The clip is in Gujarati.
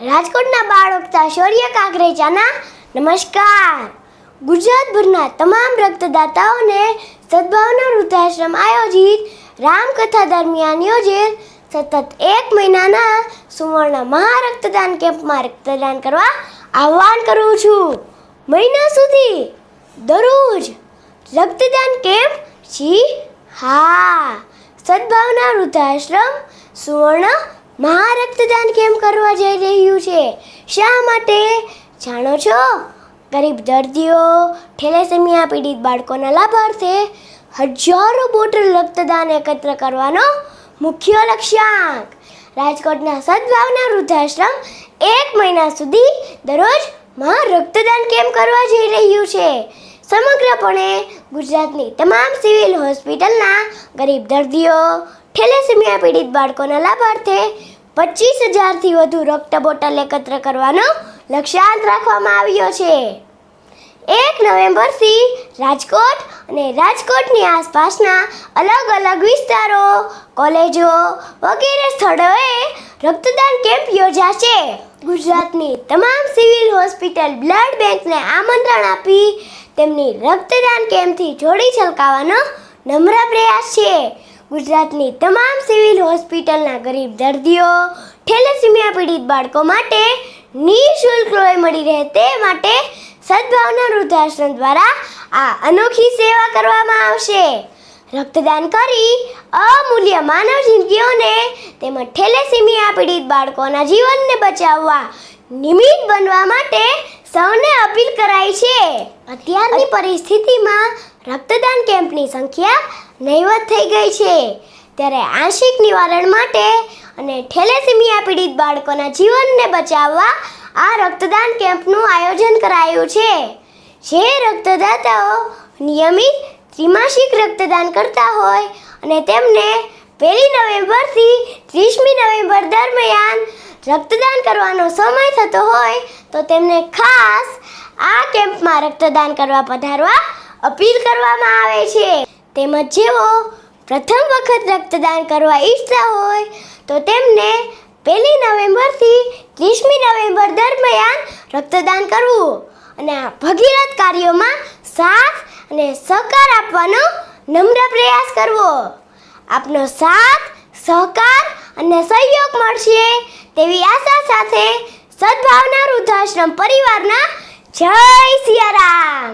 રાજકોટના બાળવક્તા શૌર્ય કાકરેચાના નમસ્કાર. ગુજરાતભરના તમામ રક્તદાતાઓને સદભાવના વૃદ્ધાશ્રમ આયોજિત રામકથા દરમિયાન યોજેલ સતત 1 મહિનાના સુવર્ણ મહારક્તદાન કેમ્પમાં રક્તદાન કરવા આહ્વાન કરું છું. મહિના સુધી દરરોજ રક્તદાન કેમ્પ. જી હા, સદભાવના વૃદ્ધાશ્રમ સુવર્ણ મહારક્તદાન કેમ્પ કરવા જઈ રહ્યું છે. શા માટે જાણો છો? ગરીબ દર્દીઓ, થેલેસેમિયા પીડિત બાળકોના લાભાર્થે હજારો બોટલ રક્તદાન એકત્ર કરવાનો મુખ્ય લક્ષ્યાંક. રાજકોટના સદભાવના વૃદ્ધાશ્રમ 1 મહિના સુધી દરરોજ રક્તદાન કેમ્પ કરવા જઈ રહ્યું છે. સમગ્રપણે ગુજરાતની તમામ સિવિલ હોસ્પિટલના ગરીબ દર્દીઓ, થેલેસેમિયા પીડિત બાળકોના લાભાર્થે 25,000થી વધુ રક્ત બોટલ એકત્ર કરવાનો લક્ષ્યાંક રાખવામાં આવ્યો છે. 1 નવેમ્બરથી રાજકોટ અને રાજકોટની આસપાસના અલગ અલગ વિસ્તારો, કોલેજો વગેરે સ્થળોએ રક્તદાન કેમ્પ યોજાશે. ગુજરાતની તમામ સિવિલ હોસ્પિટલ બ્લડ બેંકને આમંત્રણ આપી તેમની રક્તદાન કેમ્પથી જોડી છલકાવવાનો નમ્ર પ્રયાસ છે. ગુજરાતની તમામ સિવિલ હોસ્પિટલના ગરીબ દર્દીઓ, થેલેસેમિયા પીડિત બાળકો માટે નિઃશુલ્ક લોહી મળી રહે તે માટે સદભાવના વૃદ્ધાશ્રમ દ્વારા આ અનોખી સેવા કરવામાં આવશે. રક્તદાન કરી અમૂલ્ય માનવ જિંદગીઓને તેમજ થેલેસેમિયા પીડિત બાળકોના જીવનને બચાવવા નિમિત્ત બનવા માટે સૌને અપીલ કરાઈ છે. અત્યારની પરિસ્થિતિમાં રક્તદાન કેમ્પની સંખ્યા નહીવત થઈ ગઈ છે, ત્યારે આંશિક નિવારણ માટે અને થેલેસેમિયા પીડિત બાળકોના જીવનને બચાવવા આ રક્તદાન કેમ્પનું આયોજન કરાયું છે. જે રક્તદાતાઓ નિયમિત ત્રિમાસિક રક્તદાન કરતા હોય અને તેમને 1 નવેમ્બરથી 30મી નવેમ્બર દરમિયાન રક્તદાન કરવાનો સમય થતો હોય તો તેમને ખાસ આ કેમ્પમાં રક્તદાન કરવા પધારવા અપીલ કરવામાં આવે છે. તેમજ જેઓ પ્રથમ વખત રક્તદાન કરવા ઈચ્છતા હોય તો તેમને 1 નવેમ્બરથી 30મી નવેમ્બર દરમિયાન રક્તદાન કરવું અને આ ભગીરથ કાર્યોમાં સાથ અને સહકાર આપવાનો નમ્ર પ્રયાસ કરવો. આપનો સાથ, સહકાર અને સહયોગ મળશે તેવી આશા સાથે સદભાવના વૃદ્ધાશ્રમ પરિવારના જય સિયારામ.